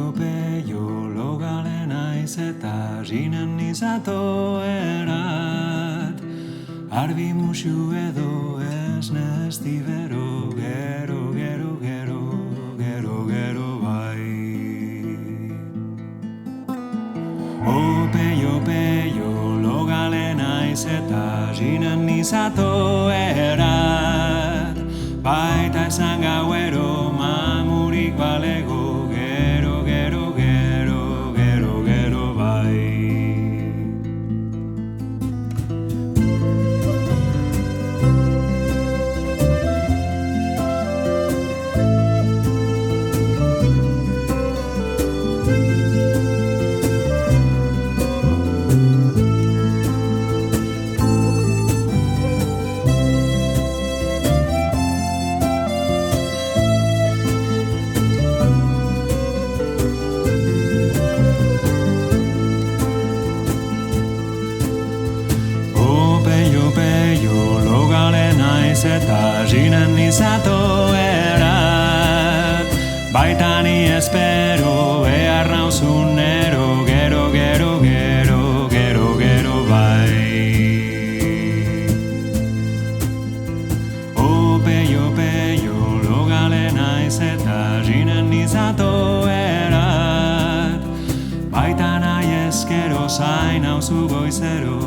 Opeio, logale naiz eta rinen izatoerat. Arbi musu edo esnez tibero, gero bai. Opeio, logale naiz eta rinen izatoerat. Baita esan gauero mamurik balego, gero bai. Opeio, logale naiz eta rinen izatoerat. Baita ni espero behar nauzunero, gero bai. Opeio, logale naiz eta rinen izatoerat. Baita nahi ezkero zain nauzu goizero,